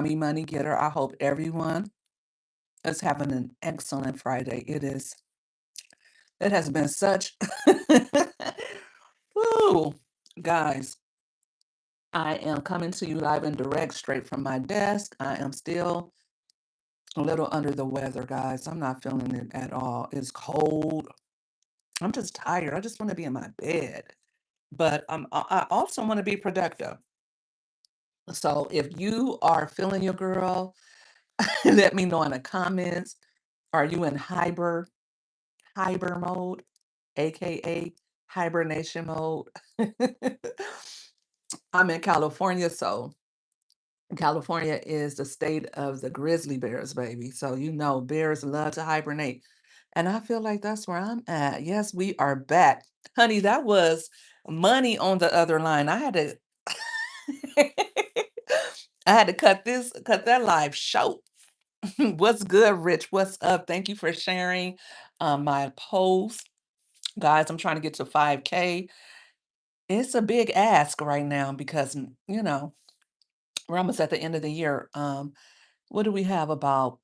Money getter. I hope everyone is having an excellent Friday. It has been such Woo, guys. I am coming to you live and direct straight from my desk. I am still a little under the weather, guys. I'm not feeling it at all. It's cold. I'm just tired. I just want to be in my bed. But I also want to be productive. So if you are feeling your girl, let me know in the comments. Are you in hyper mode, aka hibernation mode? I'm in California, so California is the state of the grizzly bears, baby. So you know bears love to hibernate. And I feel like that's where I'm at. Yes, we are back. Honey, that was money on the other line. I had to I had to cut that live short. What's good, Rich? What's up? Thank you for sharing my post. Guys, I'm trying to get to 5K. It's a big ask right now because, we're almost at the end of the year. What do we have? About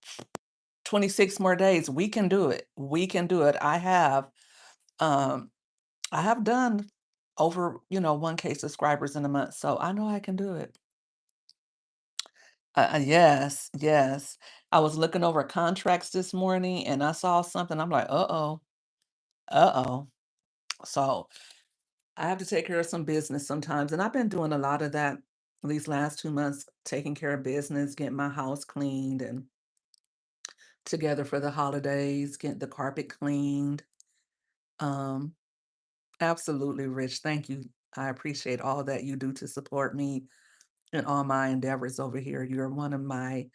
26 more days. We can do it. We can do it. Um I have done over, 1K subscribers in a month, so I know I can do it. Yes, yes. I was looking over contracts this morning and I saw something. I'm like, uh-oh, uh-oh. So I have to take care of some business sometimes. And I've been doing a lot of that these last 2 months, taking care of business, getting my house cleaned and together for the holidays, getting the carpet cleaned. Um, Absolutely, Rich. Thank you. I appreciate all that you do to support me in all my endeavors over here. You're one of my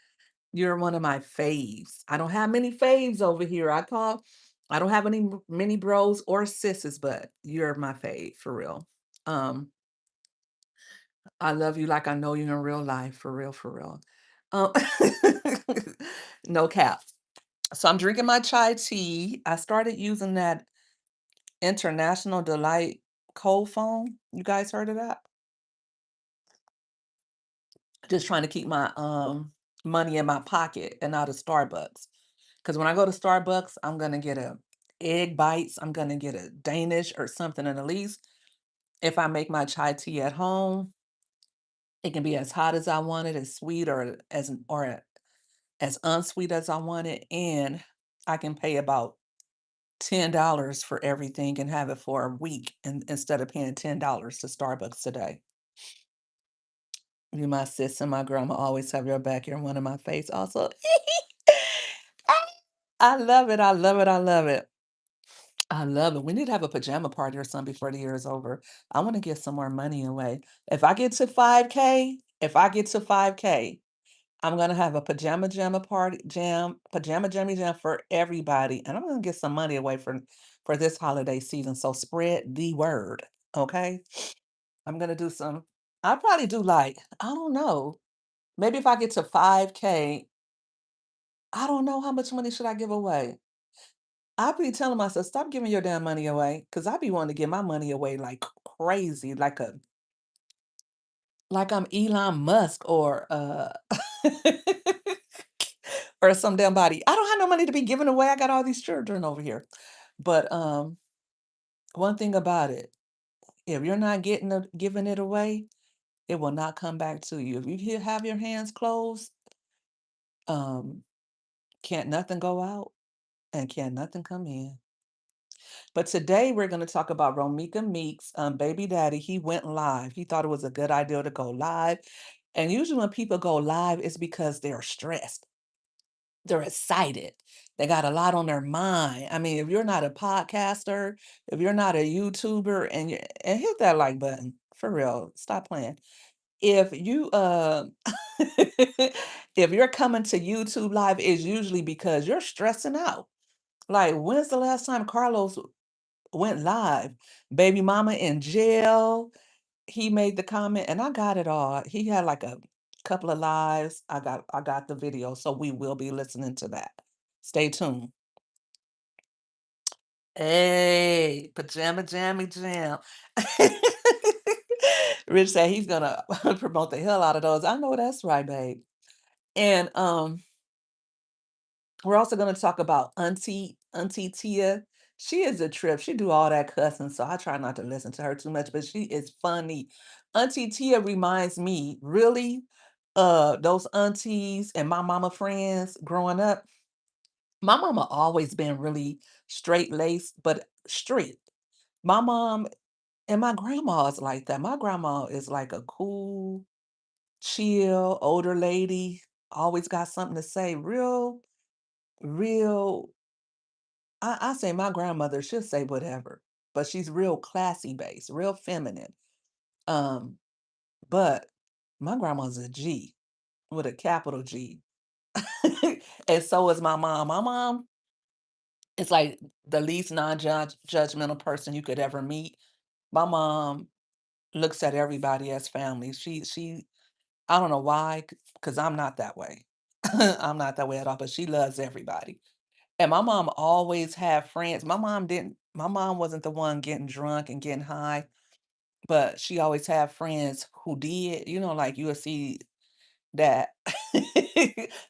faves. I don't have many faves over here. I don't have many bros or sisters, but you're my fave for real. Um, I love you like I know you in real life, for real, for real. Um, no cap. So I'm drinking my chai tea. I started using that International Delight cold foam. You guys heard of that? Just trying to keep my money in my pocket and out of Starbucks. Because when I go to Starbucks, I'm gonna get a egg bites. I'm gonna get a Danish or something. And at least if I make my chai tea at home, it can be as hot as I want it, as sweet or as unsweet as I want it, and I can pay about $10 for everything and have it for a week, and instead of paying $10 to Starbucks today. You, my sis, and my grandma always have your back. You're one of my face, also. I love it. I love it. I love it. I love it. We need to have a pajama party or something before the year is over. I want to give some more money away. If I get to 5K, I'm gonna have a pajama jammy jam for everybody, and I'm gonna get some money away for this holiday season. So spread the word, okay? I'm gonna do some. I'll probably do like I don't know. Maybe if I get to 5K, I don't know how much money should I give away. I be telling myself, stop giving your damn money away, because I be wanting to give my money away like crazy, like I'm Elon Musk or or some damn body. I don't have no money to be giving away. I got all these children over here. But one thing about it, if you're not giving it away, it will not come back to you. If have your hands closed, um, can't nothing go out and can't nothing come in. But today we're going to talk about Romeca Meeks' baby daddy. He went live. He thought it was a good idea to go live. And usually when people go live, it's because they're stressed. They're excited. They got a lot on their mind. I mean, if you're not a podcaster, if you're not a YouTuber, and hit that like button for real. Stop playing. If you if you're coming to YouTube live, it's usually because you're stressing out. Like, when's the last time Carlos went live? Baby mama in jail. He made the comment, and I got it all. He had like a couple of lives. I got the video, so we will be listening to that. Stay tuned. Hey, pajama jammy jam. Rich said he's gonna promote the hell out of those. I know that's right, babe. And we're also gonna talk about Auntie Tia. She is a trip. She do all that cussing, so I try not to listen to her too much, but she is funny. Auntie Tia reminds me really those aunties and my mama friends growing up. My mama always been really straight-laced, but strict. My mom and my grandma is like that. My grandma is like a cool, chill, older lady, always got something to say, real I say my grandmother, she'll say whatever, but she's real classy based, real feminine. Um, but my grandma's a G with a capital G. And so is my mom. My mom is like the least non-judgmental person you could ever meet. My mom looks at everybody as family. She I don't know why, because I'm not that way. I'm not that way at all, but she loves everybody. And my mom always had friends. My mom wasn't the one getting drunk and getting high, but she always had friends who did, like you would see that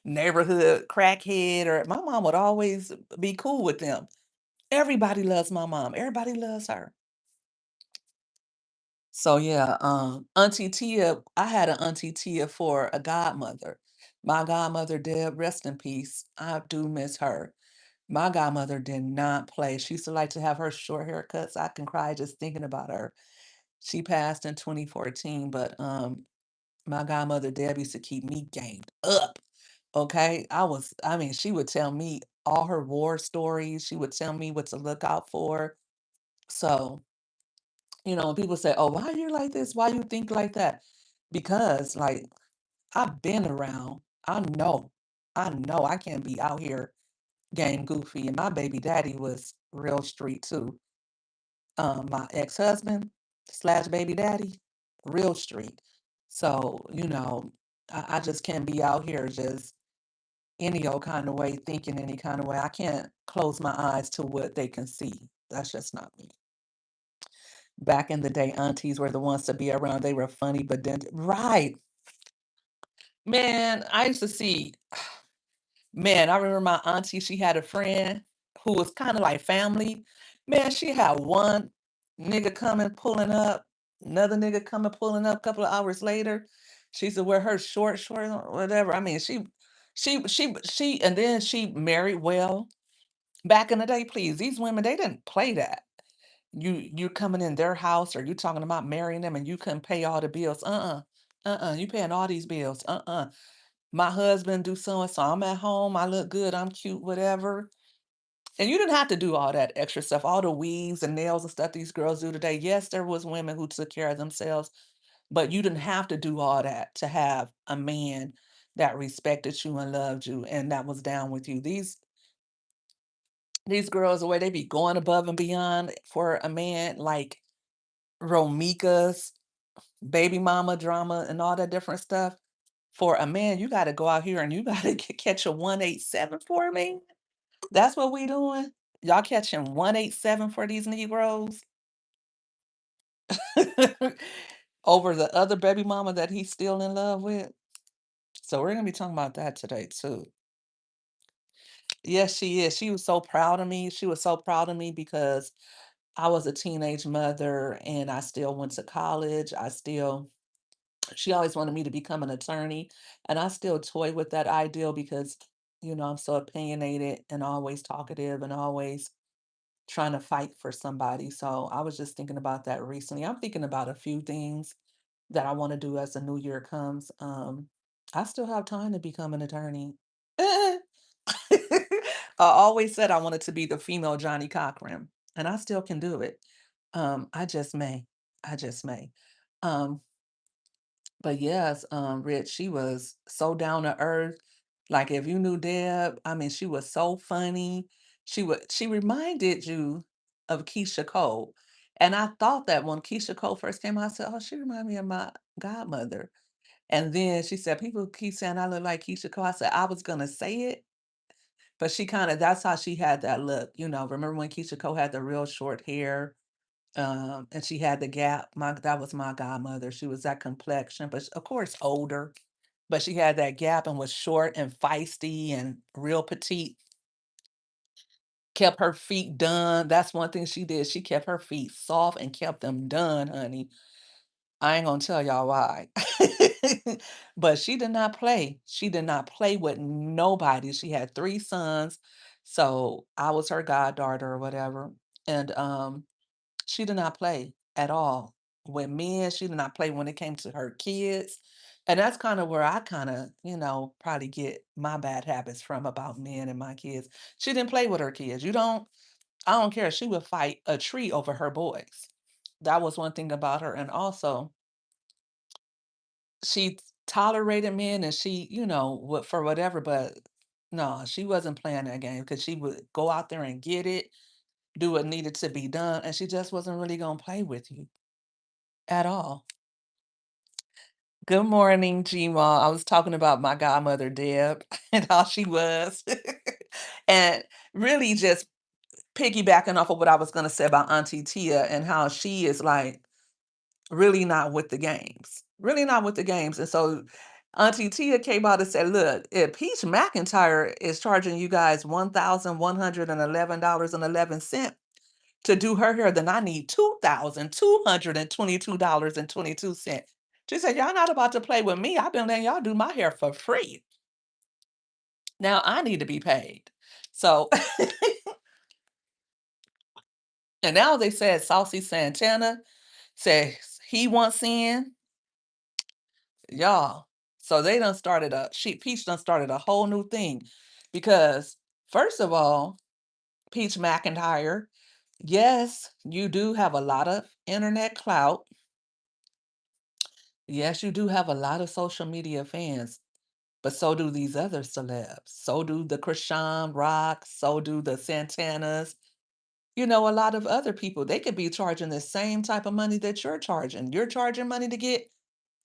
neighborhood crackhead, or my mom would always be cool with them. Everybody loves my mom. Everybody loves her. So yeah, Auntie Tia, I had an Auntie Tia for a godmother. My godmother did, rest in peace. I do miss her. My godmother did not play. She used to like to have her short haircuts. I can cry just thinking about her. She passed in 2014, but my godmother Deb used to keep me gamed up. Okay. I mean, she would tell me all her war stories. She would tell me what to look out for. So, when people say, "Oh, why you like this? Why you think like that?" Because like I've been around. I know I can't be out here game goofy. And my baby daddy was real street too. My ex-husband slash baby daddy, real street. So, I just can't be out here just any old kind of way, thinking any kind of way. I can't close my eyes to what they can see. That's just not me. Back in the day, aunties were the ones to be around. They were funny, but then, right, man, I used to see. Man, I remember my auntie, she had a friend who was kinda like family. Man, she had one nigga coming, pulling up, another nigga coming, pulling up a couple of hours later. She used to wear her short or whatever. I mean, she and then she married well. Back in the day, please, these women, they didn't play that. You coming in their house or you talking about marrying them and you couldn't pay all the bills. You paying all these bills. My husband do so and so. I'm at home. I look good. I'm cute, whatever. And you didn't have to do all that extra stuff, all the weaves and nails and stuff these girls do today. Yes, there was women who took care of themselves, but you didn't have to do all that to have a man that respected you and loved you and that was down with you. These girls, the way they be going above and beyond for a man, like Romeca's baby mama drama and all that different stuff. For a man, you gotta go out here and you gotta catch a 187 for me. That's what we doing? Y'all catching 187 for these Negroes over the other baby mama that he's still in love with? So we're gonna be talking about that today too. Yes, she is. She was so proud of me. She was so proud of me because I was a teenage mother and I still went to college. She always wanted me to become an attorney, and I still toy with that ideal because, I'm so opinionated and always talkative and always trying to fight for somebody. So I was just thinking about that recently. I'm thinking about a few things that I want to do as the new year comes. I still have time to become an attorney. I always said I wanted to be the female Johnny Cochran, and I still can do it. I just may. I just may. Um, but yes, Rich, she was so down to earth. Like if you knew Deb, I mean, she was so funny. She reminded you of Keisha Cole. And I thought that when Keisha Cole first came out, I said, "Oh, she reminded me of my godmother." And then she said, "People keep saying I look like Keisha Cole." I said, "I was gonna say it," but she kind of that's how she had that look. Remember when Keisha Cole had the real short hair? And she had the gap. That was my godmother. She was that complexion, but of course older. but she had that gap and was short and feisty and real petite. Kept her feet done. That's one thing she did. She kept her feet soft and kept them done, honey. I ain't gonna tell y'all why. But she did not play. She did not play with nobody. She had 3 sons, so I was her goddaughter or whatever, and, she did not play at all with men. She did not play when it came to her kids, and that's kinda where I kinda, probably get my bad habits from about men and my kids. She didn't play with her kids. I don't care. She would fight a tree over her boys. That was one thing about her, and also she tolerated men and she, what for whatever, but no, she wasn't playing that game because she would go out there and get it, do what needed to be done, and she just wasn't really gonna play with you at all. Good morning, Gma. I was talking about my godmother Deb and how she was. And really just piggybacking off of what I was gonna say about Auntie Tia and how she is like really not with the games. Really not with the games. And so Auntie Tia came out and said, look, if Peach McIntyre is charging you guys $1,111.11 to do her hair, then I need $2,222.22. She said, y'all not about to play with me. I've been letting y'all do my hair for free. Now I need to be paid. So, and now they said Saucy Santana says he wants in. Y'all. So they done started Peach done started a whole new thing because first of all, Peach McIntyre, yes, you do have a lot of internet clout. Yes, you do have a lot of social media fans, but so do these other celebs. So do the Krishan Rock, so do the Santanas. A lot of other people, they could be charging the same type of money that you're charging. You're charging money to get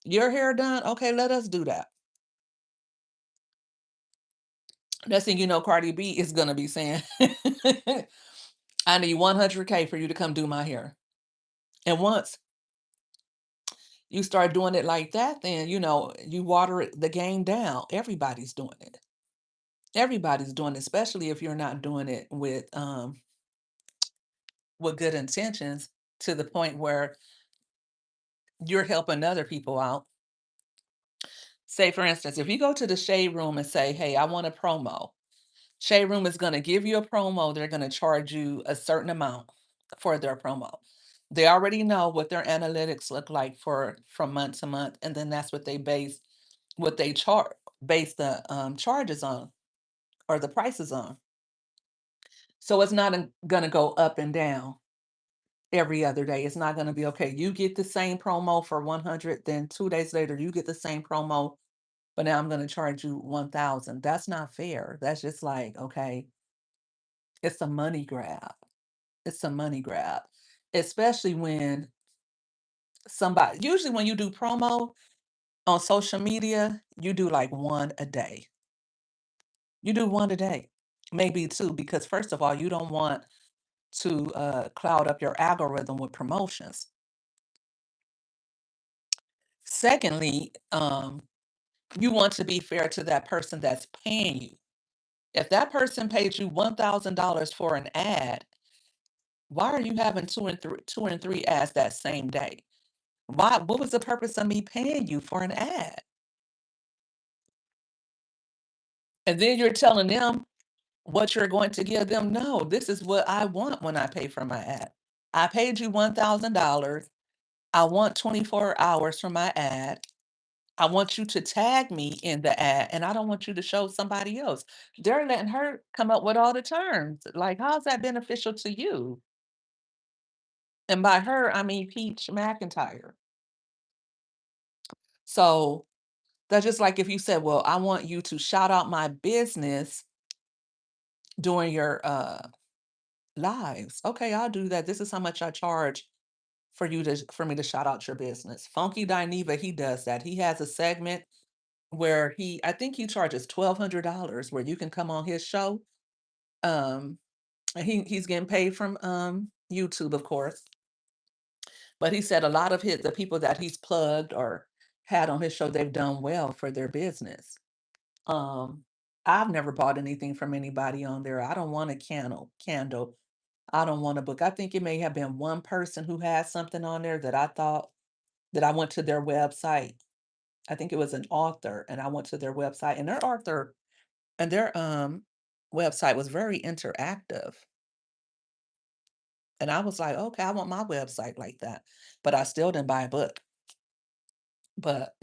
your hair done. Okay, let us do that. Next thing you know, Cardi B is gonna be saying, I need 100K for you to come do my hair. And once you start doing it like that, then you water the game down. Everybody's doing it. Everybody's doing it, especially if you're not doing it with good intentions to the point where you're helping other people out. Say, for instance, if you go to the shade room and say, hey, I want a promo, shade room is going to give you a promo. They're going to charge you a certain amount for their promo. They already know what their analytics look like for from month to month, and then that's what they base the charges on or the prices on. So it's not going to go up and down every other day. It's not going to be okay. You get the same promo for 100, then 2 days later you get the same promo, but now I'm going to charge you 1,000. That's not fair. That's just like, okay, it's a money grab. It's a money grab, especially when usually when you do promo on social media, you do like one a day. You do one a day, maybe two, because first of all, you don't want to cloud up your algorithm with promotions. Secondly, you want to be fair to that person that's paying you. If that person paid you $1,000 for an ad, why are you having two and three ads that same day? Why? What was the purpose of me paying you for an ad? And then you're telling them what you're going to give them. No, this is what I want when I pay for my ad. I paid you $1,000. I want 24 hours for my ad. I want you to tag me in the ad, and I don't want you to show somebody else. They're letting her come up with all the terms. Like, how's that beneficial to you? And by her, I mean Peach McIntyre. So that's just like if you said, well, I want you to shout out my business during your lives. Okay, I'll do that. This is how much I charge for me to shout out your business. Funky Dineva, he does that. He has a segment where I think he charges $1,200 where you can come on his show. Um, and he's getting paid from YouTube, of course. But he said a lot of the people that he's plugged or had on his show, they've done well for their business. Um, I've never bought anything from anybody on there. I don't want a candle. I don't want a book. I think it may have been one person who had something on there that I thought that I went to their website. I think it was an author, and I went to their website, and their website was very interactive. And I was like, okay, I want my website like that. But I still didn't buy a book. But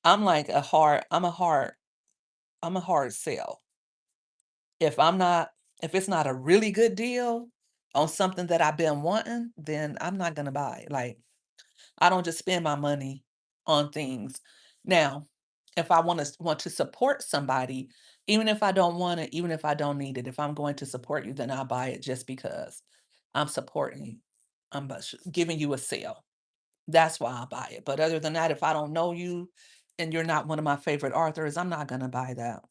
I'm like I'm a hard sell. If I'm not if it's not a really good deal on something that I've been wanting, then I'm not gonna buy it. Like, I don't just spend my money on things. Now, if I want to support somebody, even if I don't want it, even if I don't need it, if I'm going to support you, then I'll buy it just because I'm supporting you. Giving you a sale. That's why I buy it. But other than that, if I don't know you and you're not one of my favorite authors, I'm not gonna buy that.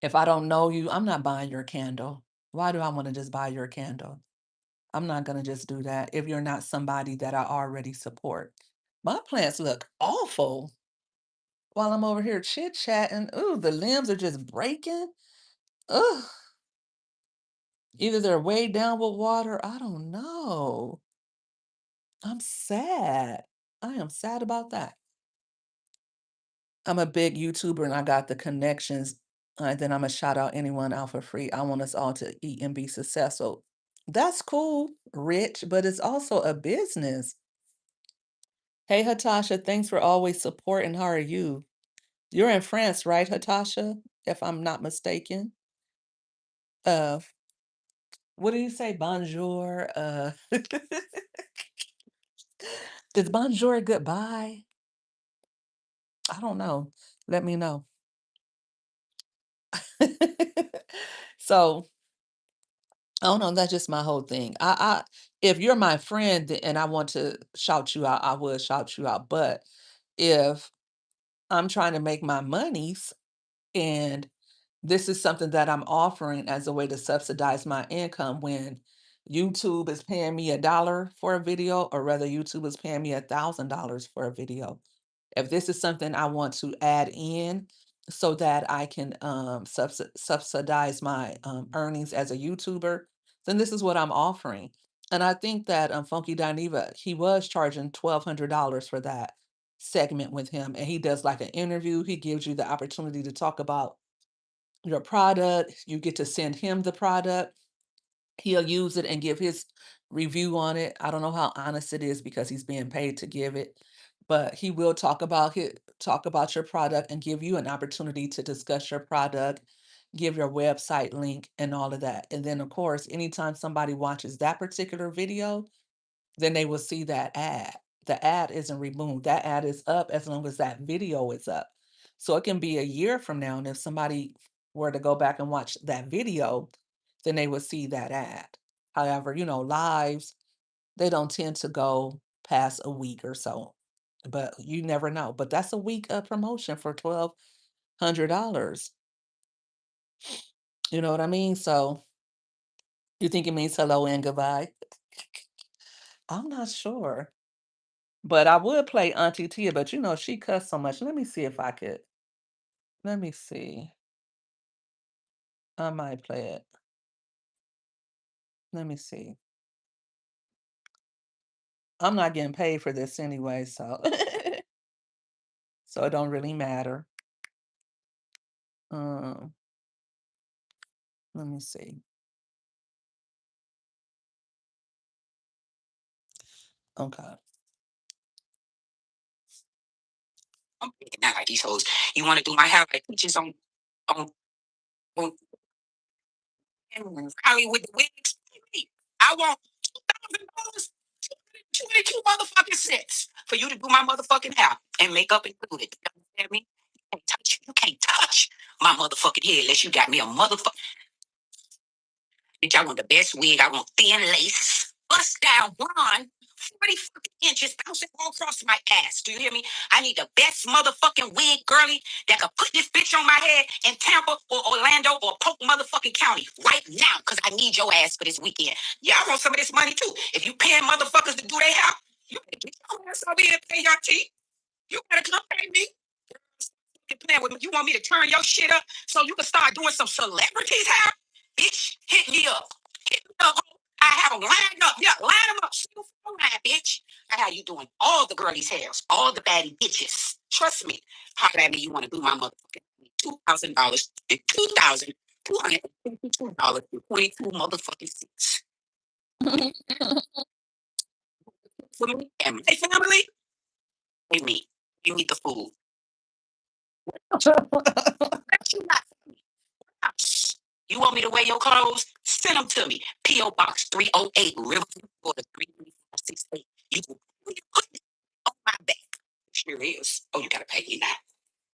If I don't know you, I'm not buying your candle. Why do I want to just buy your candle? I'm not gonna just do that if you're not somebody that I already support. My plants look awful while I'm over here chit-chatting. Ooh, the limbs are just breaking. Ugh. Either they're weighed down with water. I don't know. I'm sad. I am sad about that. I'm a big YouTuber and I got the connections. And then I'm gonna shout out anyone out for free. I want us all to eat and be successful. That's cool, rich, but it's also a business. Hey, Hatasha, thanks for always supporting. How are you? You're in France, right, Hatasha? If I'm not mistaken. Uh, what do you say? Bonjour. Is bonjour goodbye? I don't know. Let me know. So, I don't know. That's just my whole thing. If you're my friend and I want to shout you out, I will shout you out. But if I'm trying to make my monies and this is something that I'm offering as a way to subsidize my income when YouTube is paying me $1 for a video, or rather YouTube is paying me $1,000 for a video. If this is something I want to add in so that I can subsidize my earnings as a YouTuber, then this is what I'm offering. And I think that Funky Dineva, he was charging $1,200 for that segment with him. And he does like an interview. He gives you the opportunity to talk about your product. You get to send him the product. He'll use it and give his review on it. I don't know how honest it is because he's being paid to give it, but he will talk about your product and give you an opportunity to discuss your product, give your website link and all of that. And then of course, anytime somebody watches that particular video, then they will see that ad. The ad isn't removed. That ad is up as long as that video is up. So it can be a year from now, and if somebody were to go back and watch that video, then they would see that ad. However, lives, they don't tend to go past a week or so. But you never know. But that's a week of promotion for $1,200. You know what I mean? So you think it means hello and goodbye? I'm not sure. But I would play Auntie Tia, but she cussed so much. Let me see if I could. Let me see. I might play it. Let me see. I'm not getting paid for this anyway, so so it don't really matter. Um, let me see. Okay. I'm thinking that like these hoes. You want to do my hair like peaches on on Hollywood the wigs? I want $2,000, 22 motherfucking cents for you to do my motherfucking hair and makeup included. You understand me? You can't touch my motherfucking head unless you got me a motherfucker. Bitch, I want the best wig. I want thin lace, bust down blonde, 40 fucking inches bouncing all across my ass. Do you hear me? I need the best motherfucking wig, girly, that could put this bitch on my head in Tampa or Orlando or Polk motherfucking County right now because I need your ass for this weekend. Yeah, I want some of this money too. If you paying motherfuckers to do their hair, You better get your ass over here and pay your teeth. You better come pay me. You playing with me. You want me to turn your shit up so you can start doing some celebrities hair? Bitch, hit me up. Hit me up. I have them lined up. Yeah, line them up. Single phone line, bitch. I have you doing all the girlies' hairs, all the baddie bitches. Trust me. Holler at me. You want to do my motherfucking $2,000 and $2,222 and 22 motherfucking cents for me and my family. Pay me. You need the food. That's you not house. You want me to wear your clothes? Send them to me. P.O. Box 308, Riverview, Florida 33568. You can put it on my back. Sure is. Oh, you gotta pay me now.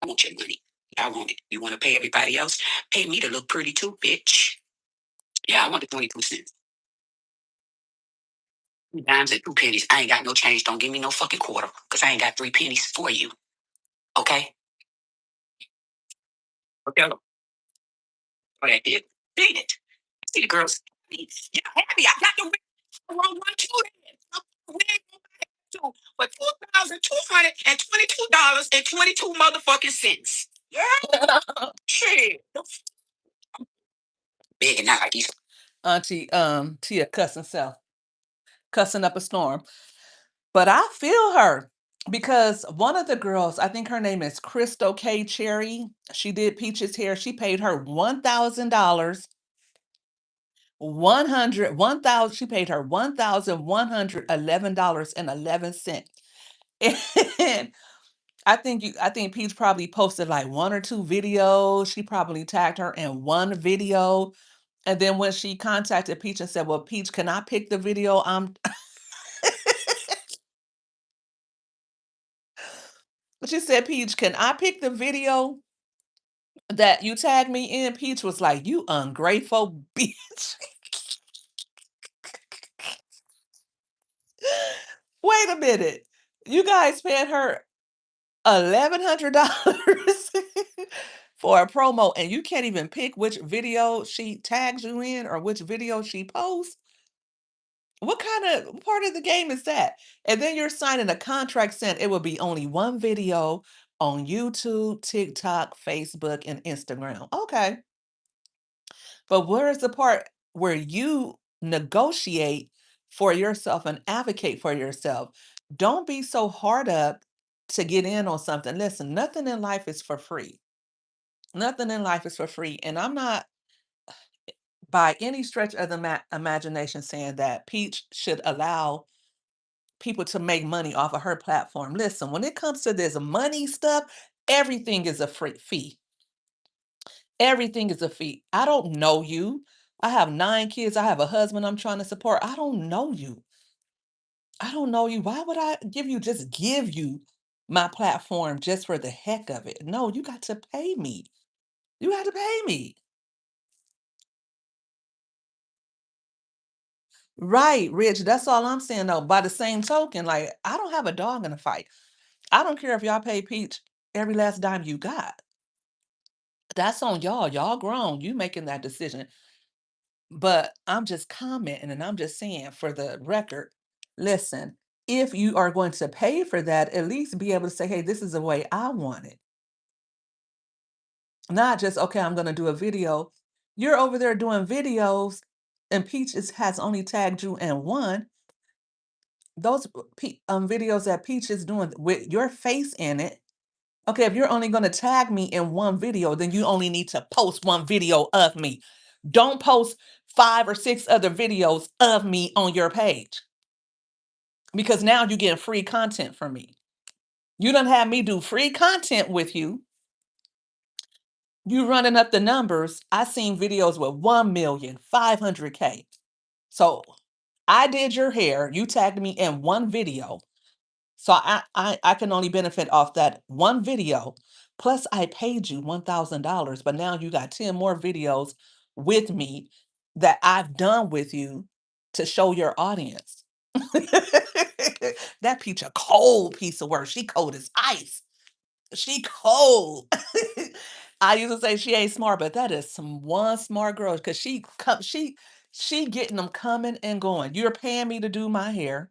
I want your money. I want it. You want to pay everybody else? Pay me to look pretty too, bitch. Yeah, I want the 22 cents. 2 dimes and 2 pennies. I ain't got no change. Don't give me no fucking quarter because I ain't got 3 pennies for you. Okay? Okay. Oh, I did. Did it. See the girls. Yeah, happy. I got the wrong one too. For $2,222 and 22 motherfucking cents. Yeah, shit. Big and not like these. Auntie Tia cussing self, cussing up a storm. But I feel her because one of the girls, I think her name is Crystal K. Cherry. She did Peach's hair. She paid her $1,000. 1,000. She paid her $1,111.11. And I think Peach probably posted like one or two videos. She probably tagged her in one video. And then when she contacted Peach and said, "Well, Peach, can I pick the video?" She said, "Peach, can I pick the video that you tagged me in?" Peach was like, "You ungrateful bitch." Wait a minute. You guys paid her $1,100 for a promo, and you can't even pick which video she tags you in or which video she posts? What kind of part of the game is that? And then you're signing a contract saying it will be only one video on YouTube, TikTok, Facebook, and Instagram. Okay. But where is the part where you negotiate for yourself and advocate for yourself? Don't be so hard up to get in on something. Listen, nothing in life is for free. Nothing in life is for free. And I'm not by any stretch of the imagination saying that Peach should allow people to make money off of her platform. Listen, when it comes to this money stuff, everything is a free fee. Everything is a fee. I don't know you. I have 9 kids. I have a husband I'm trying to support. I don't know you. I don't know you. Why would I give you my platform just for the heck of it? No, you got to pay me. You got to pay me. Right, Rich. That's all I'm saying though. By the same token, like I don't have a dog in the fight. I don't care if y'all pay Peach every last dime you got. That's on y'all. Y'all grown. You making that decision. But I'm just commenting and I'm just saying for the record, listen, if you are going to pay for that, at least be able to say, hey, this is the way I want it. Not just, okay, I'm going to do a video. You're over there doing videos and has only tagged you in one. Those videos that Peach is doing with your face in it. Okay, if you're only going to tag me in one video, then you only need to post one video of me. Don't post 5 or 6 other videos of me on your page because now you're getting free content from me. You don't have me do free content with you. You running up the numbers. I seen videos with 1,500,000. So I did your hair. You tagged me in one video. So I can only benefit off that one video. Plus, I paid you $1,000, but now you got 10 more videos with me that I've done with you to show your audience. That Peach a cold piece of work. She cold as ice. She cold. I used to say she ain't smart, but that is some one smart girl because she getting them coming and going. You're paying me to do my hair.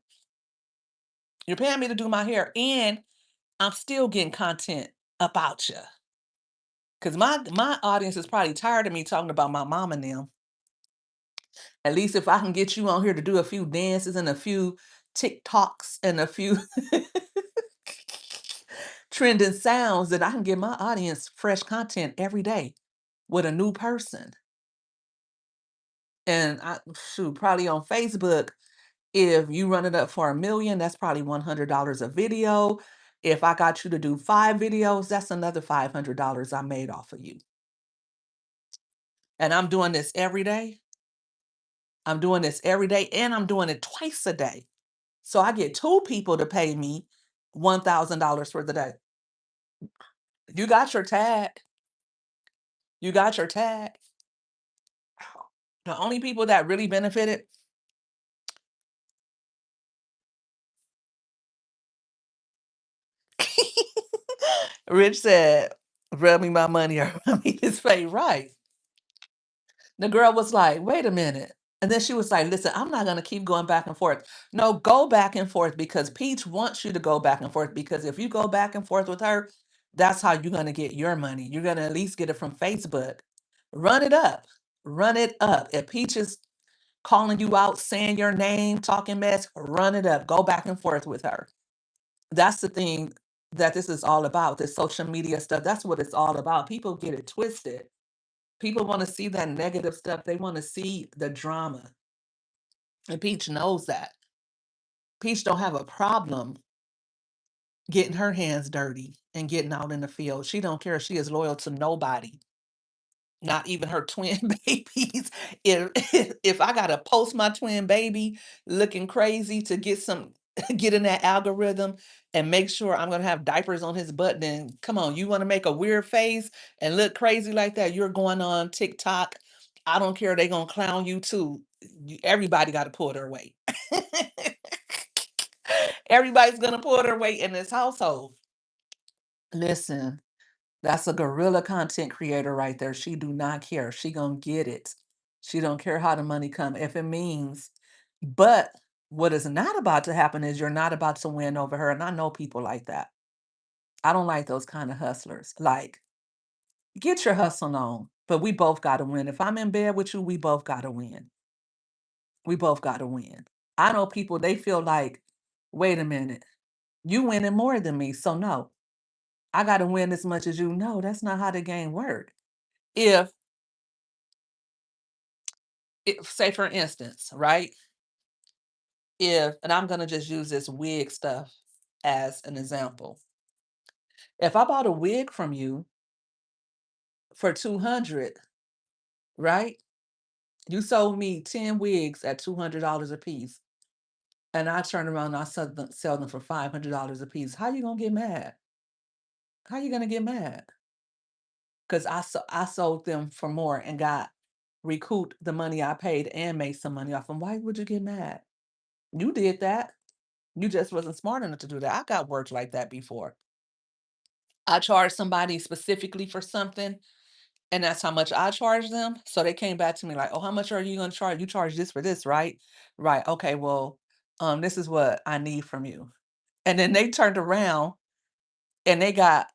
You're paying me to do my hair, and I'm still getting content about you. Cause my audience is probably tired of me talking about my mom and them. At least if I can get you on here to do a few dances and a few TikToks and a few trending sounds, that I can give my audience fresh content every day with a new person. And I shoot, probably on Facebook, if you run it up for 1 million, that's probably $100 a video. If I got you to do 5 videos, that's another $500 I made off of you. And I'm doing this every day. I'm doing this every day, and I'm doing it twice a day. So I get two people to pay me $1,000 for the day. You got your tag. You got your tag. The only people that really benefited, Rich said, rub me my money or rub me his pay. Right. The girl was like, wait a minute. And then she was like, listen, I'm not going to keep going back and forth. No, go back and forth, because Peach wants you to go back and forth. Because if you go back and forth with her, that's how you're going to get your money. You're going to at least get it from Facebook. Run it up. Run it up. If Peach is calling you out, saying your name, talking mess, run it up. Go back and forth with her. That's the thing that this is all about, this social media stuff. That's what it's all about. People get it twisted. People want to see that negative stuff. They want to see the drama. And Peach knows that. Peach don't have a problem getting her hands dirty and getting out in the field. She don't care. She is loyal to nobody. Not even her twin babies. If I gotta post my twin baby looking crazy to get some get in that algorithm and make sure I'm gonna have diapers on his butt, then come on, you wanna make a weird face and look crazy like that, you're going on TikTok. I don't care, they gonna clown you too. Everybody gotta pull their weight. Everybody's gonna pull their weight in this household. Listen, that's a guerrilla content creator right there. She do not care. She gonna get it. She don't care how the money come, if it means. But what is not about to happen is you're not about to win over her. And I know people like that. I don't like those kind of hustlers. Like, get your hustle on. But we both gotta win. If I'm in bed with you, we both gotta win. We both gotta win. I know people, they feel like, wait a minute, you winning more than me. So no, I gotta win as much as you. No, that's not how the game work. If say for instance, right? If, and I'm gonna just use this wig stuff as an example. If I bought a wig from you for 200, right? You sold me 10 wigs at $200 a piece, and I turn around and I sell them for $500 a piece. How you gonna get mad? How you gonna get mad? Because I sold them for more and got recouped the money I paid and made some money off them. Why would you get mad? You did that. You just wasn't smart enough to do that. I got worked like that before. I charged somebody specifically for something, and that's how much I charged them. So they came back to me like, "Oh, how much are you gonna charge? You charge this for this, right? Right. Okay, well, this is what I need from you." And then they turned around and they got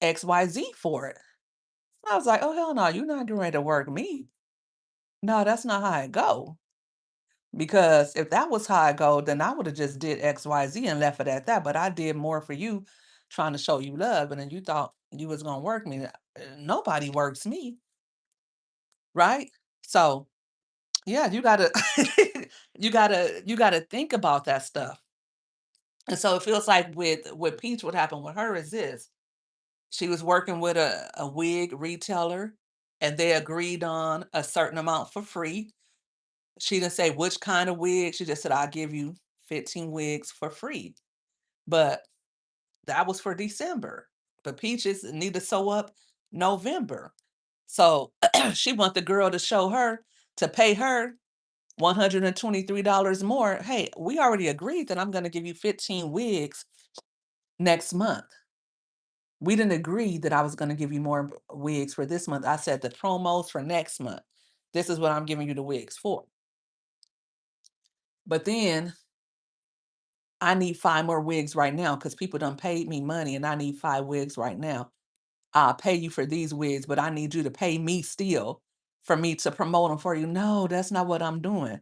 XYZ for it. I was like, "Oh hell no, you're not getting ready to work me. No, that's not how it go." Because if that was how I go, then I would have just did XYZ and left it at that. But I did more for you, trying to show you love, and then you thought you was gonna work me. Nobody works me, right? So yeah, you gotta you gotta think about that stuff. And so it feels like with Peach, what happened with her is this. She was working with a wig retailer, and they agreed on a certain amount for free. She didn't say which kind of wig. She just said, "I'll give you 15 wigs for free." But that was for December. But Peaches need to sew up November. So she want the girl to show her, to pay her $123 more. Hey, we already agreed that I'm going to give you 15 wigs next month. We didn't agree that I was going to give you more wigs for this month. I said the promos for next month. This is what I'm giving you the wigs for. But then I need 5 more wigs right now because people done paid me money and I need 5 wigs right now. I'll pay you for these wigs, but I need you to pay me still for me to promote them for you. No, that's not what I'm doing.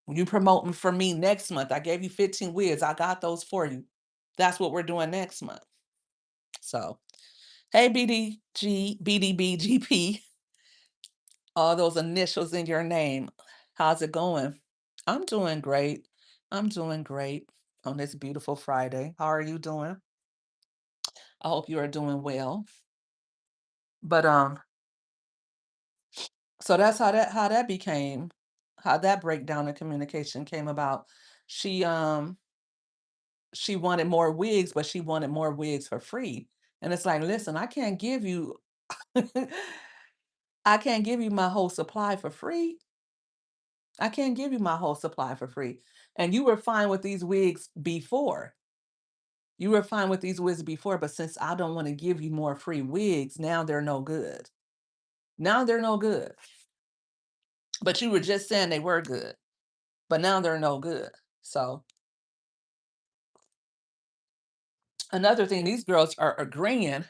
You promoting for me next month. I gave you 15 wigs. I got those for you. That's what we're doing next month. So, hey, BDBGP, all those initials in your name. How's it going? I'm doing great. I'm doing great on this beautiful Friday. How are you doing? I hope you are doing well. But so that's how that became, how that breakdown in communication came about. She she wanted more wigs, but she wanted more wigs for free. And it's like, listen, I can't give you I can't give you my whole supply for free. I can't give you my whole supply for free. And you were fine with these wigs before. You were fine with these wigs before, but since I don't want to give you more free wigs, now they're no good. Now they're no good. But you were just saying they were good, but now they're no good. So another thing, these girls are agreeing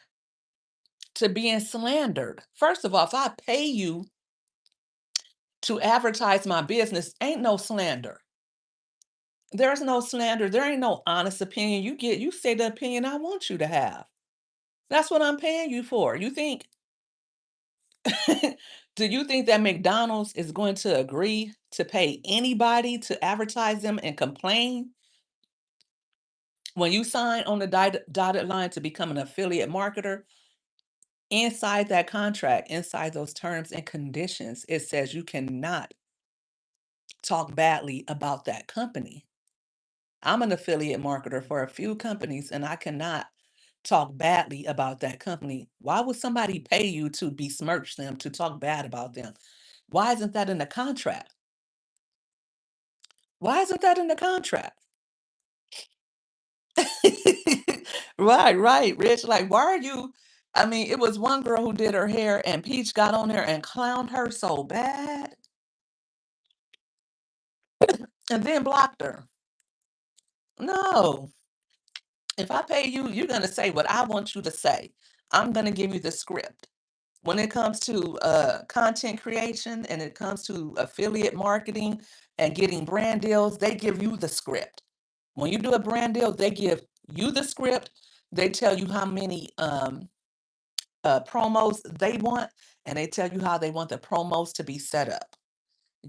to being slandered. First of all, if I pay you to advertise my business, ain't no slander. There's no slander. There ain't no honest opinion. You say the opinion I want you to have. That's what I'm paying you for. You think, do you think that McDonald's is going to agree to pay anybody to advertise them and complain? When you sign on the dotted line to become an affiliate marketer, inside that contract, inside those terms and conditions, it says you cannot talk badly about that company. I'm an affiliate marketer for a few companies and I cannot talk badly about that company. Why would somebody pay you to besmirch them, to talk bad about them? Why isn't that in the contract? Why isn't that in the contract? Right, right, Rich. Like, why are you? I mean, it was one girl who did her hair, and Peach got on there and clowned her so bad, and then blocked her. No, if I pay you, you're gonna say what I want you to say. I'm gonna give you the script. When it comes to content creation and it comes to affiliate marketing and getting brand deals, they give you the script. When you do a brand deal, they give you the script. They tell you how many promos they want, and they tell you how they want the promos to be set up.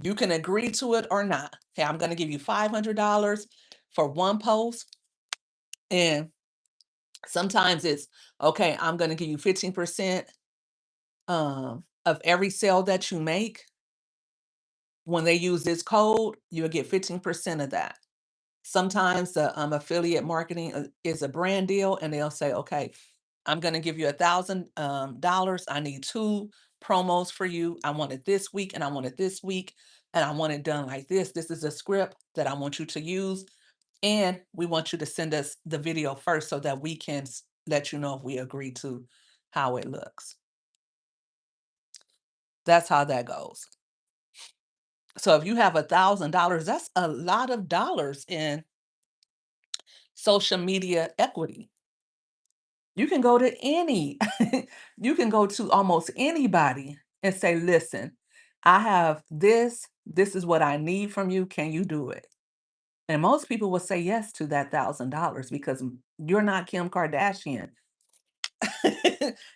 You can agree to it or not. Hey, I'm going to give you $500 for one post, and sometimes it's okay. I'm going to give you 15% of every sale that you make. When they use this code, you'll get 15% of that. Sometimes the affiliate marketing is a brand deal, and they'll say, okay, I'm going to give you $1,000. I need 2 promos for you. I want it this week and I want it this week. And I want it done like this. This is a script that I want you to use. And we want you to send us the video first so that we can let you know if we agree to how it looks. That's how that goes. So if you have $1,000, that's a lot of dollars in social media equity. You can go to any, you can go to almost anybody and say, listen, I have this. This is what I need from you. Can you do it? And most people will say yes to that $1,000 because you're not Kim Kardashian.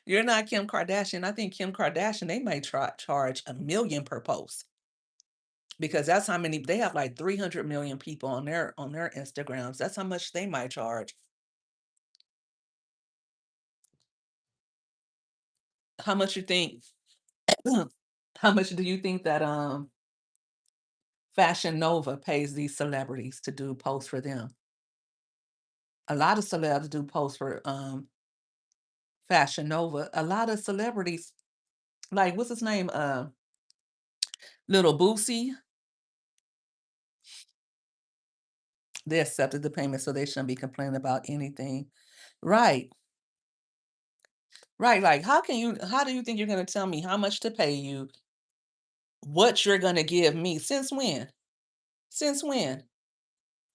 You're not Kim Kardashian. I think Kim Kardashian, they might charge 1 million per post because that's how many they have, like 300 million people on their Instagrams. That's how much they might charge. How much you think how much do you think that Fashion Nova pays these celebrities to do posts for them? A lot of celebs do posts for Fashion Nova. A lot of celebrities, like what's his name? Little Boosie, they accepted the payment, so they shouldn't be complaining about anything. Right, right. Like, how do you think you're gonna tell me how much to pay you, what you're gonna give me? Since when? Since when?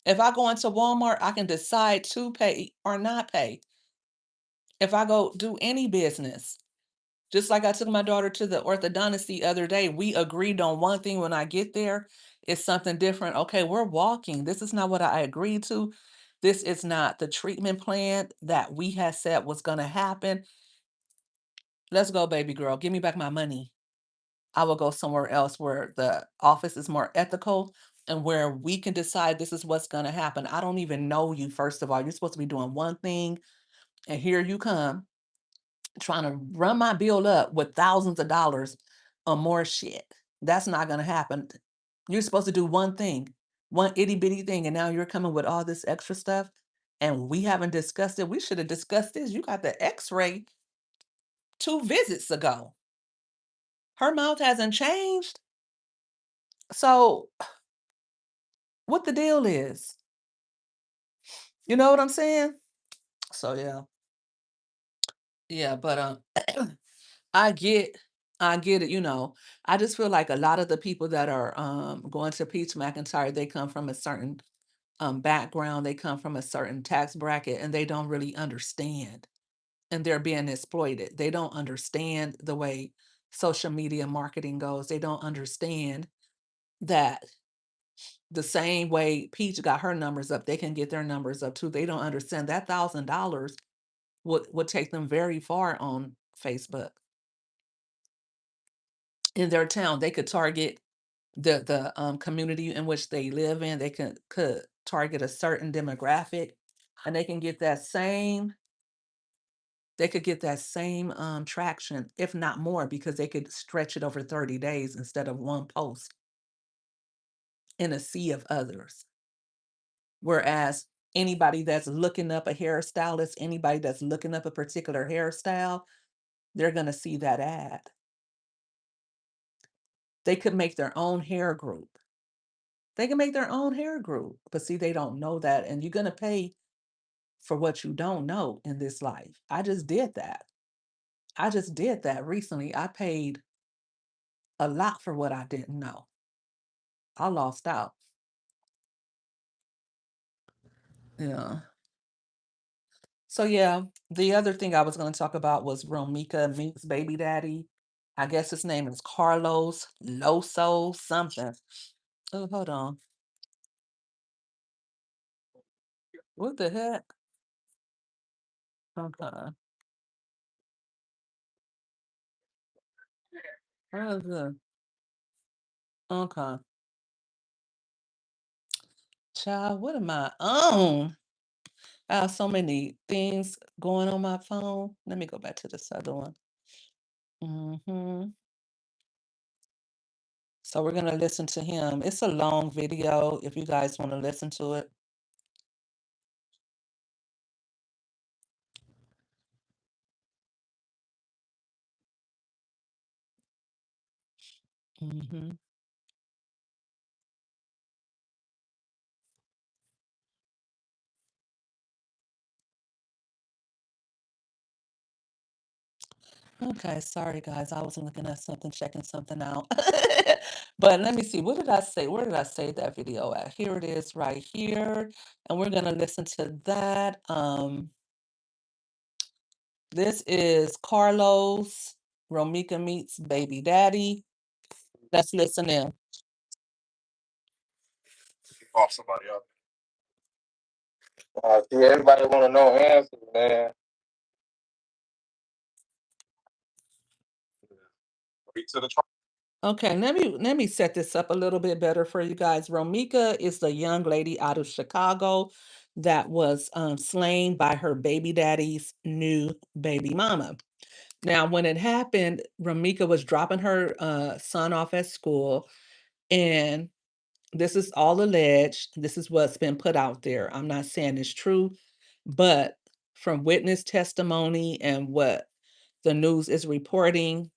If I go into Walmart, I can decide to pay or not pay. If I go do any business, just like I took my daughter to the orthodontist the other day, we agreed on one thing. When I get there, it's something different. Okay, we're walking. This is not what I agreed to. This is not the treatment plan that we had said was going to happen. Let's go, baby girl. Give me back my money. I will go somewhere else where the office is more ethical and where we can decide this is what's going to happen. I don't even know you, first of all. You're supposed to be doing one thing, and here you come trying to run my bill up with thousands of dollars or more shit. That's not going to happen. You're supposed to do one thing, one itty bitty thing, and now you're coming with all this extra stuff, and we haven't discussed it. We should have discussed this. You got the x ray 2 visits ago. Her mouth hasn't changed. So, what the deal is? You know what I'm saying? So, yeah. Yeah, but I get I get it, you know. I just feel like a lot of the people that are going to Peach McIntyre, they come from a certain background, they come from a certain tax bracket, and they don't really understand. And they're being exploited. They don't understand the way social media marketing goes. They don't understand that the same way Peach got her numbers up, they can get their numbers up too. They don't understand that $1,000 would take them very far on Facebook in their town. They could target the community in which they live in. They could target a certain demographic, and they can get that same traction, if not more, because they could stretch it over 30 days instead of one post in a sea of others. Whereas anybody that's looking up a hairstylist, anybody that's looking up a particular hairstyle, they're gonna see that ad. They could make their own hair group. They can make their own hair group, but see, they don't know that, and you're gonna pay for what you don't know in this life. I just did that. I just did that recently. I paid a lot for what I didn't know. I lost out. Yeah. So yeah, the other thing I was going to talk about was Romeca Mink's baby daddy. I guess his name is Carlos Loso something. Oh, hold on. What the heck? Okay. Where is it? Okay. Child, what am I on? I have so many things going on my phone. Let me go back to this other one. So we're gonna listen to him. It's a long video if you guys want to listen to it. hmm Okay, sorry guys. I was looking at something, checking something out. But let me see. What did I say? Where did I save that video at? Here it is right here. And we're gonna listen to that. This is Carlos Romeca meets baby daddy. Let's listen in. Off somebody up. See, everybody want to know answers, man. Wait to the Okay, let me set this up a little bit better for you guys. Romeca is the young lady out of Chicago that was slain by her baby daddy's new baby mama. Now, when it happened, Romeca was dropping her son off at school, and this is all alleged. This is what's been put out there. I'm not saying it's true, but from witness testimony and what the news is reporting,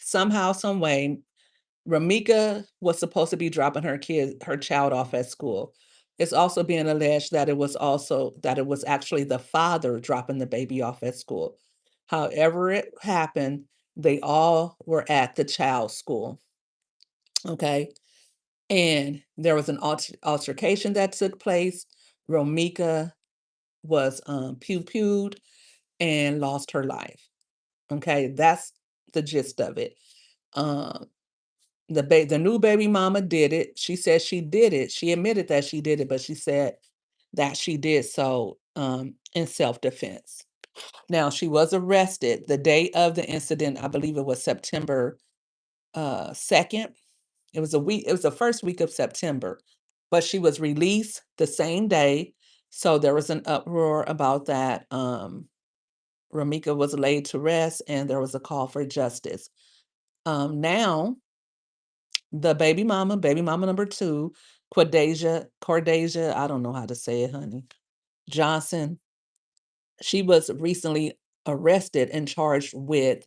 somehow, some way, Romeca was supposed to be dropping her child off at school. It's also being alleged that it was actually the father dropping the baby off at school. However it happened, they all were at the child's school. Okay. and there was an altercation that took place. Romeca was pew-pewed and lost her life. Okay, that's the gist of it. Um, the new baby mama did it. She said she did it. She admitted that she did it, but she said that she did so in self-defense. Now she was arrested the day of the incident. I believe it was September 2nd. It was the first week of September, but she was released the same day. So there was an uproar about that. Romeca was laid to rest and there was a call for justice. Now the baby mama number two, Cordasia, I don't know how to say it, honey. Johnson, she was recently arrested and charged with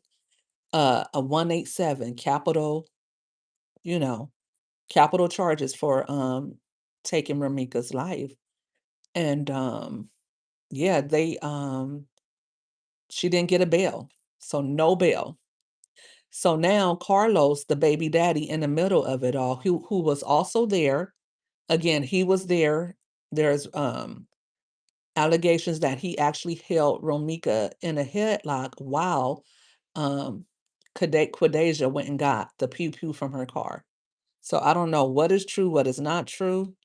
a 187 capital, you know, capital charges for taking Ramika's life. And yeah, they she didn't get a bail. So no bail. So now Carlos, the baby daddy in the middle of it all, who was also there, again, he was there. There's allegations that he actually held Romeca in a headlock while um Quadasia went and got the pew pew from her car. So I don't know what is true, what is not true.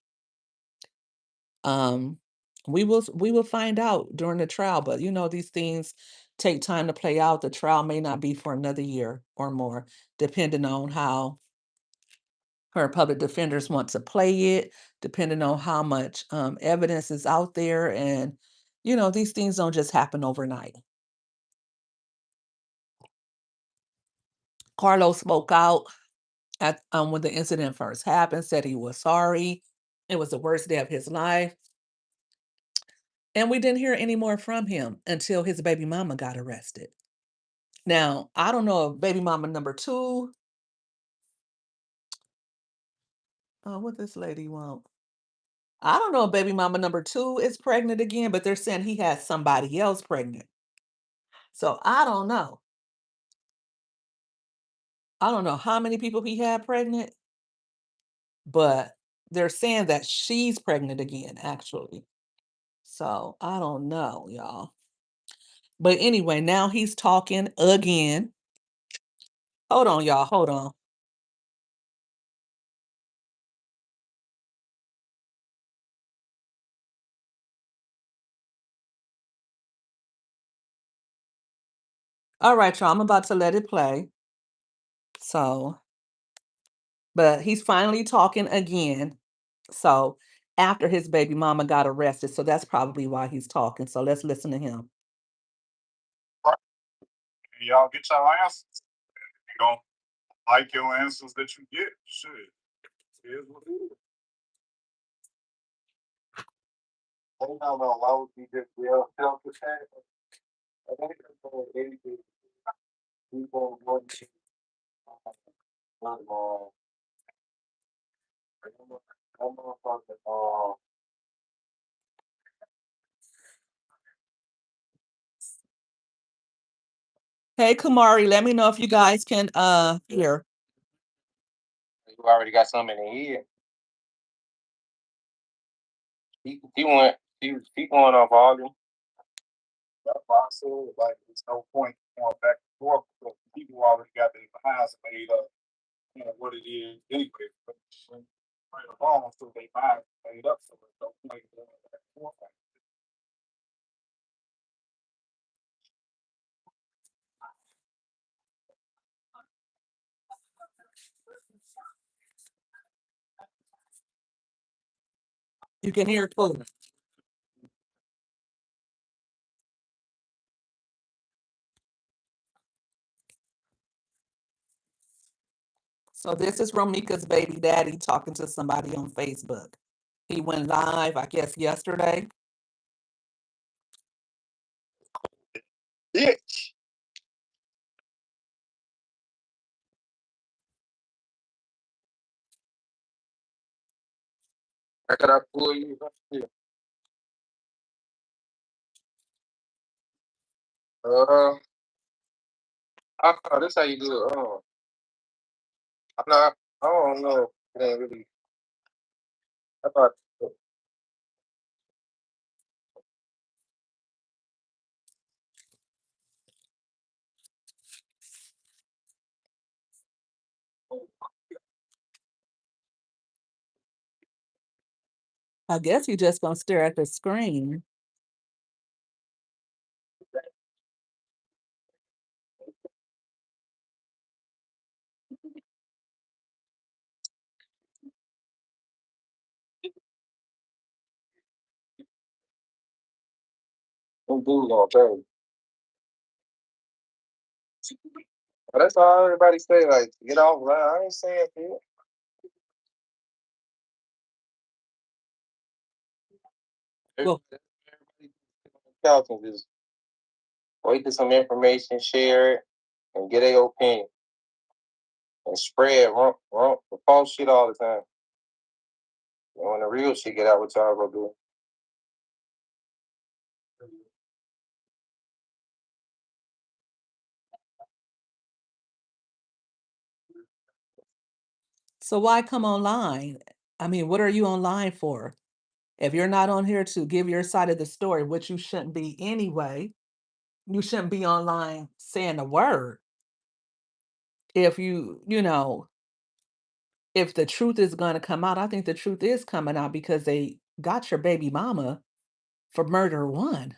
Um, we will find out during the trial, but you know these things take time to play out. The trial may not be for another year or more, depending on how her public defenders want to play it, depending on how much evidence is out there, and you know these things don't just happen overnight. Carlos spoke out at when the incident first happened, said he was sorry. It was the worst day of his life. And we didn't hear any more from him until his baby mama got arrested. Now, I don't know if baby mama number two, what this lady want. I don't know if baby mama number two is pregnant again, but they're saying he has somebody else pregnant. So I don't know. I don't know how many people he had pregnant, but they're saying that she's pregnant again, actually. So I don't know, y'all. But anyway, now he's talking again. Hold on, y'all. Hold on. All right, y'all. I'm about to let it play. So, but he's finally talking again. So, after his baby mama got arrested. So, that's probably why he's talking. So, let's listen to him. Right. Y'all get your answers. You don't like your answers that you get. Shit. Here's what it is. Oh, no, no. Why would you just yell self-defense? I think it's for anything. People want to, uh, I'm not talking, hey, Kamari, let me know if you guys can hear. You already got something in here. He went. He going off volume. That's why I said like there's no point going back and forth because people already got their minds made up. You know what it is anyway. But when right along, so they minds made up. So there's no point going back and forth. You can hear it clearly. So this is Romika's baby daddy talking to somebody on Facebook. He went live, I guess, yesterday. Bitch. I gotta pull you up here. Uh, this how you do it. I'm not. I don't know. It ain't really. I thought I guess you just gonna stare at the screen. them dudes gonna change. But that's all everybody say. Like, get off. I ain't saying shit. Well, Everybody couch and just wait for some information, share it, and get their opinion and spread the false shit all the time. And when the real shit get out, what y'all gonna do? so why come online? I mean, what are you online for? If you're not on here to give your side of the story, which you shouldn't be anyway, you shouldn't be online saying a word. If if the truth is going to come out, I think the truth is coming out because they got your baby mama for murder one.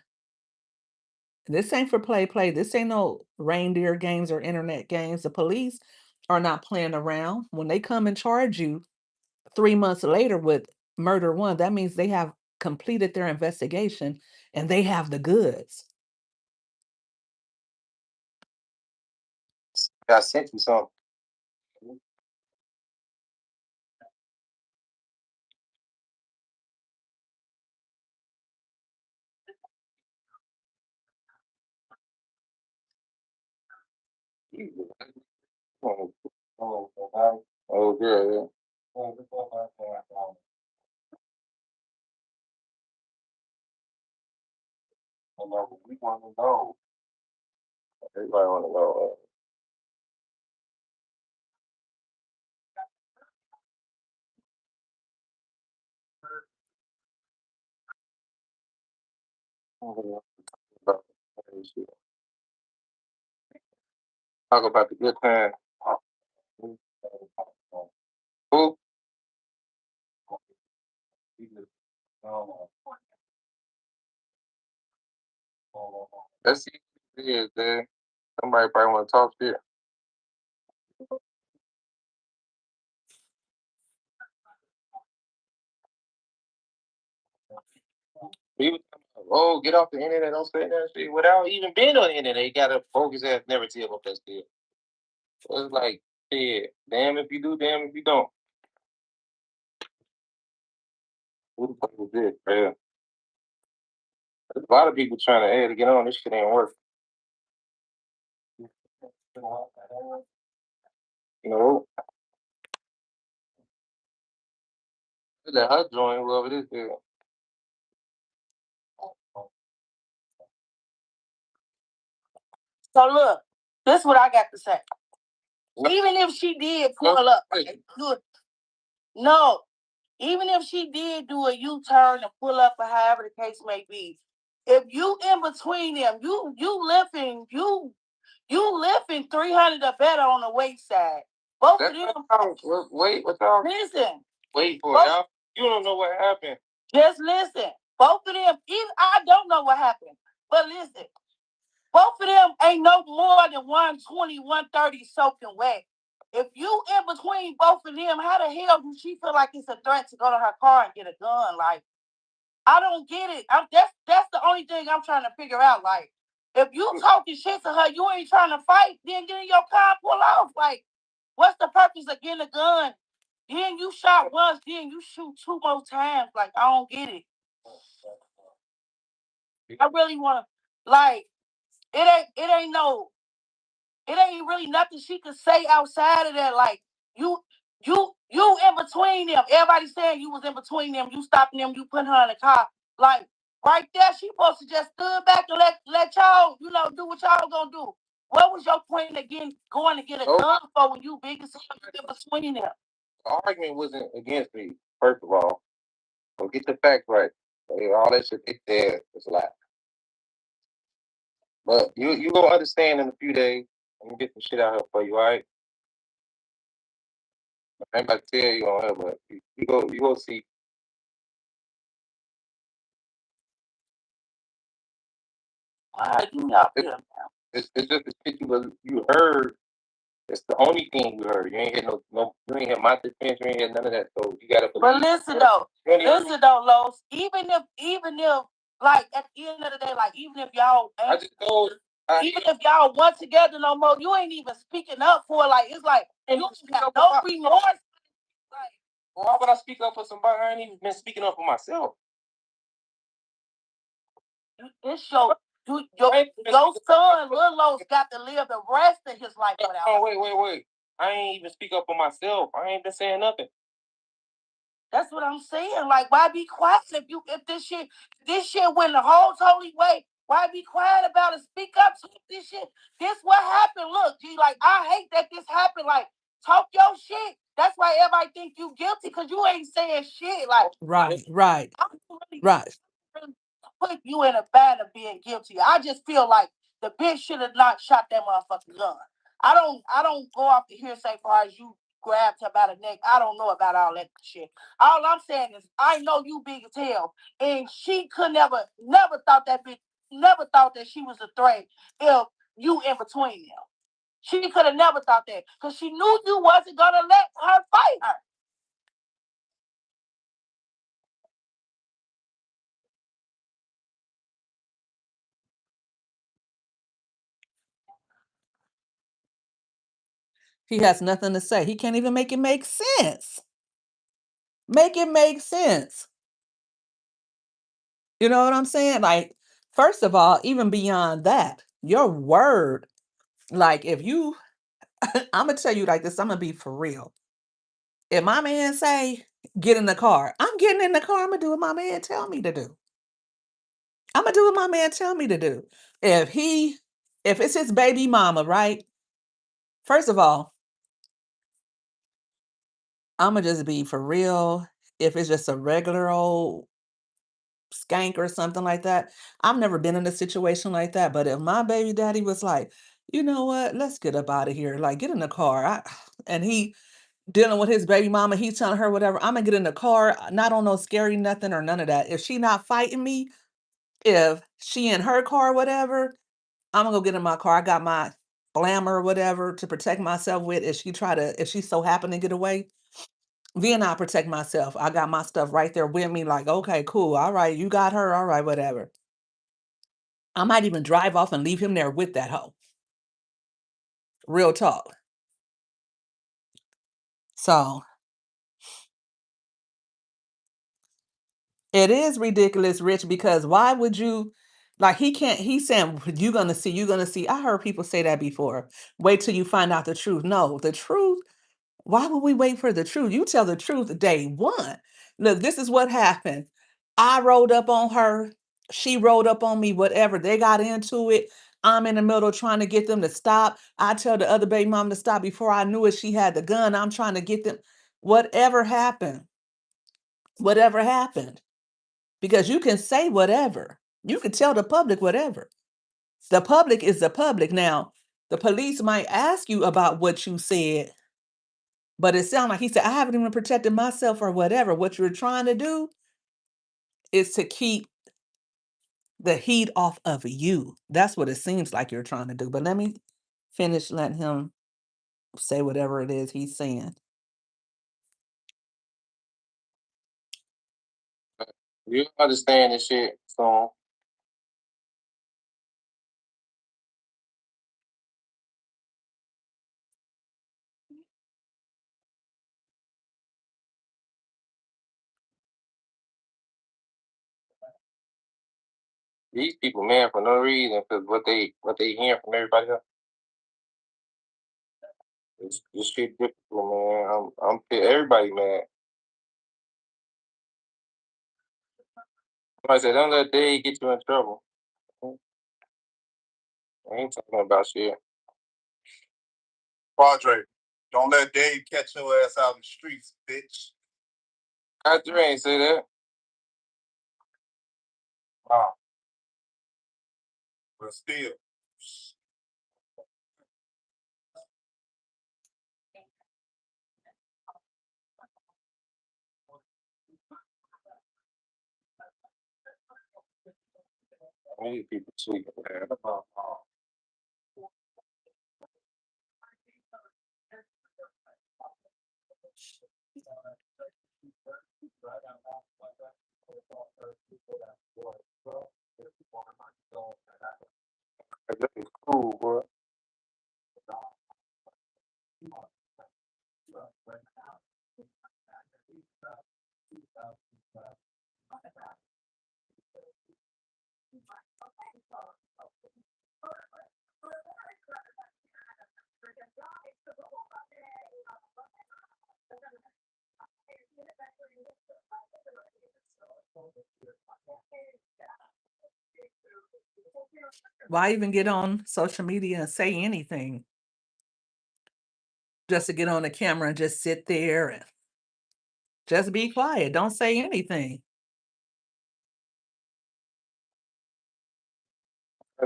This ain't for play, play. This ain't no reindeer games or internet games. The police are not playing around. When they come and charge you 3 months later with murder one, that means they have completed their investigation and they have the goods. I sent you something. Oh, girl, yeah. We want to know. Everybody want to know. Talk about the good time. Who? Let's see who it is, man. Somebody probably want to talk shit. People talking about, oh, get off the internet, don't say that shit. Without even being on the internet, they got a bogus ass narrative of that shit. So it's like, yeah, damn if you do, damn if you don't. Who the fuck is this, man? There's a lot of people trying to, hey, to get on, this shit ain't working. You know, let her join whoever this is. So look, this is what I got to say. Even if she did pull up, good. No, even if she did do a U-turn and pull up or however the case may be, if you in between them, you lifting 300 or better on the weight side. Both of them. Wait, what's up? Listen. Wait for it. You don't know what happened. Just listen. Both of them, even I don't know what happened. But listen, both of them ain't no more than 120, 130 soaking wet. If you in between both of them, how the hell do she feel like it's a threat to go to her car and get a gun? Like, I don't get it. That's the only thing I'm trying to figure out. Like, if you talking shit to her, you ain't trying to fight, then get in your car and pull off. Like, what's the purpose of getting a gun? Then you shot once, then you shoot two more times. Like, I don't get it. I really want to, like, it ain't really nothing she could say outside of that. Like, you you in between them. Everybody saying you was in between them. You stopping them. You putting her in the car. Like, right there, she supposed to just stood back and let y'all do what y'all gonna do. What was your point of going to get a gun for when you big as hell in between them? The argument wasn't against me. First of all, So get the facts right. All that shit there is a lie. But you gonna understand in a few days. Let me get some shit out here for you, all right? I ain't about to tell you on here, but you go see. Why you out there? It's just the shit you heard. It's the only thing you heard. You ain't hear no you ain't hear my defense, you ain't hear none of that. So you gotta believe. But listen though, Los, even if like at the end of the day, like even if y'all I just told even if y'all want together no more, you ain't even speaking up for like it's like you don't have no remorse. Like, why would I speak up for somebody? I ain't even been speaking up for myself. It's your son, Lil Los, got to live the rest of his life without. Oh, wait. I ain't even speak up for myself. I ain't been saying nothing. That's what I'm saying. Like, why be quiet if this shit went the whole totally way? Why be quiet about it? Speak up. Talk this shit. This what happened. Look, G, like I hate that this happened. Like, talk your shit. That's why everybody think you guilty because you ain't saying shit. Like, right. I'm really put you in a bad of being guilty. I just feel like the bitch should have not shot that motherfucking gun. I don't go off the hearsay far as you grabbed her by the neck. I don't know about all that shit. All I'm saying is I know you big as hell. And she could never thought that bitch, never thought that she was a threat if you in between them. She could have never thought that. Because she knew you wasn't gonna let her fight her. He has nothing to say. He can't even make it make sense. Make it make sense. You know what I'm saying? Like, first of all, even beyond that, your word, like if you I'm gonna tell you like this, I'm gonna be for real. If my man say, get in the car, I'm getting in the car, I'm gonna do what my man tell me to do. I'm gonna do what my man tell me to do. If he if it's his baby mama, right? First of all, I'm gonna just be for real. If it's just a regular old skank or something like that. I've never been in a situation like that, but if my baby daddy was like, "You know what? Let's get up out of here. Like, get in the car." And he dealing with his baby mama, he's telling her whatever. I'm gonna get in the car, not on no scary nothing or none of that. If she not fighting me, if she in her car, whatever, I'm gonna go get in my car. I got my blammer or whatever to protect myself with. If she so happen to get away, then I'll protect myself. I got my stuff right there with me, like, okay, cool. All right, you got her. All right, whatever. I might even drive off and leave him there with that hoe. Real talk. So it is ridiculous, Rich, because why would you like he can't he's saying you're gonna see. I heard people say that before. Wait till you find out the truth. No, the truth. Why would we wait for the truth? You tell the truth day one. Look, this is what happened. I rolled up on her. She rolled up on me, whatever. They got into it. I'm in the middle trying to get them to stop. I tell the other baby mom to stop before I knew it. She had the gun. I'm trying to get them. Whatever happened, whatever happened. Because you can say whatever. You can tell the public whatever. The public is the public. Now, the police might ask you about what you said, but it sounds like he said, I haven't even protected myself or whatever. What you're trying to do is to keep the heat off of you. That's what it seems like you're trying to do. But let me finish letting him say whatever it is he's saying. You understand this shit, so these people mad for no reason because what they hearing from everybody else. It's shit difficult, man. Everybody mad. Somebody said, don't let Dave get you in trouble. I ain't talking about shit. Padre, don't let Dave catch your ass out in the streets, bitch. Padre ain't say that. Ah, but still. Many people tweet that. That is cool, bro. Why even get on social media and say anything? Just to get on the camera and just sit there and just be quiet. Don't say anything.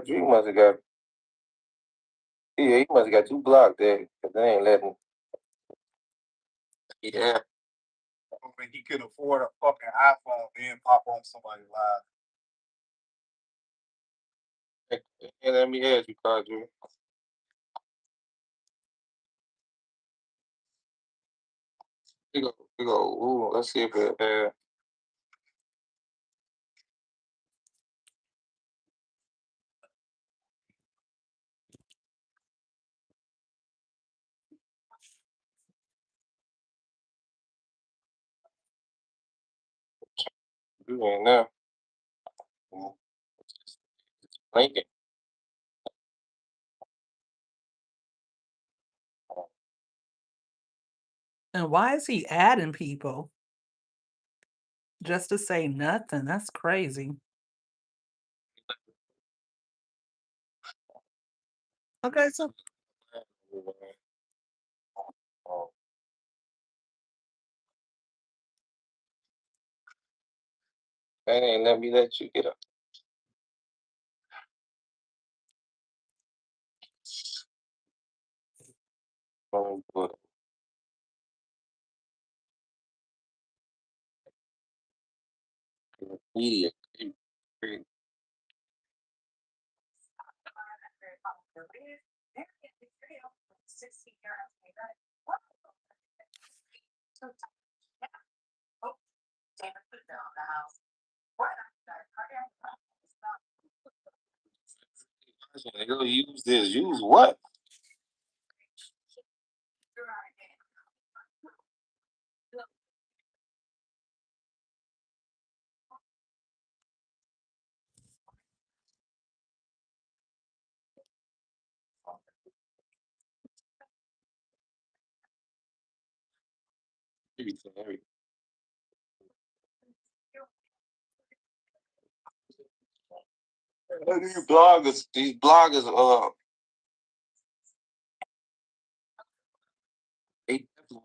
You must have got, yeah, he must have got you blocked there, because they ain't letting. Yeah. I don't think he could afford a fucking iPhone and pop on somebody's live. Hey, let me ask you, Kadri. We go, ooh, let's see if it, you ain't there. Mm, Lincoln. And why is he adding people just to say nothing? That's crazy. Okay, so Oh, they ain't let me let you get up. Good. Media. They'll use this. Use what? Everything. Everything. These bloggers, they definitely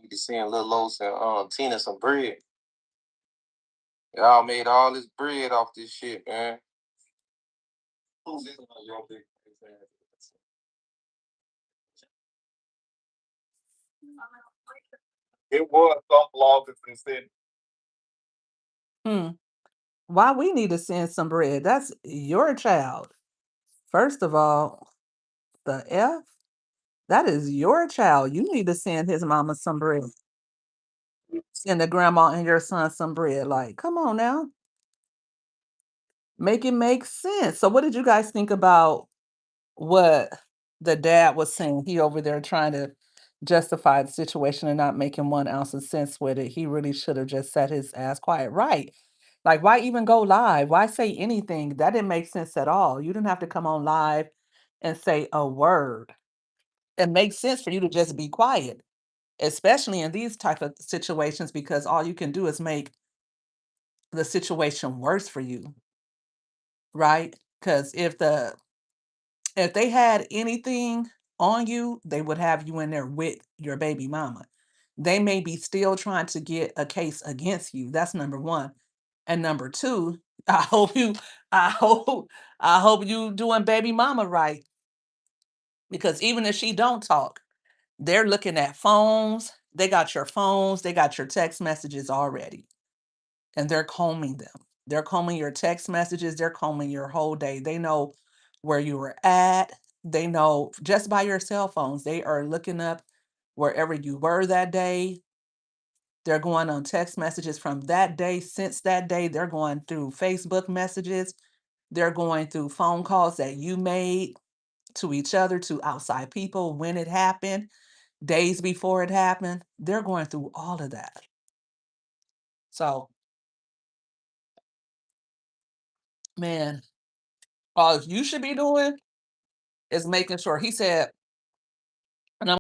need to send Lil Los and Tina some bread. Y'all made all this bread off this shit, man. It was some bloggers that said, hmm, why we need to send some bread? That's your child. First of all, the F, that is your child. You need to send his mama some bread. Send the grandma and your son some bread. Like, come on now. Make it make sense. So what did you guys think about what the dad was saying? He over there trying to justify the situation and not making 1 ounce of sense with it. He really should have just sat his ass quiet. Right. Like, why even go live? Why say anything? That didn't make sense at all. You didn't have to come on live and say a word. It makes sense for you to just be quiet, especially in these type of situations, because all you can do is make the situation worse for you, right? Because if they had anything on you, they would have you in there with your baby mama. They may be still trying to get a case against you. That's number one. And number 2, I hope you I hope I hope you doing baby mama right, because even if she don't talk, they're looking at phones, they got your phones, they got your text messages already, and they're combing them. They're combing your text messages, they're combing your whole day. They know where you were at, they know just by your cell phones, they are looking up wherever you were that day. They're going on text messages from that day, since that day, they're going through Facebook messages, they're going through phone calls that you made to each other, to outside people when it happened, days before it happened. They're going through all of that. So, man, all you should be doing is making sure he said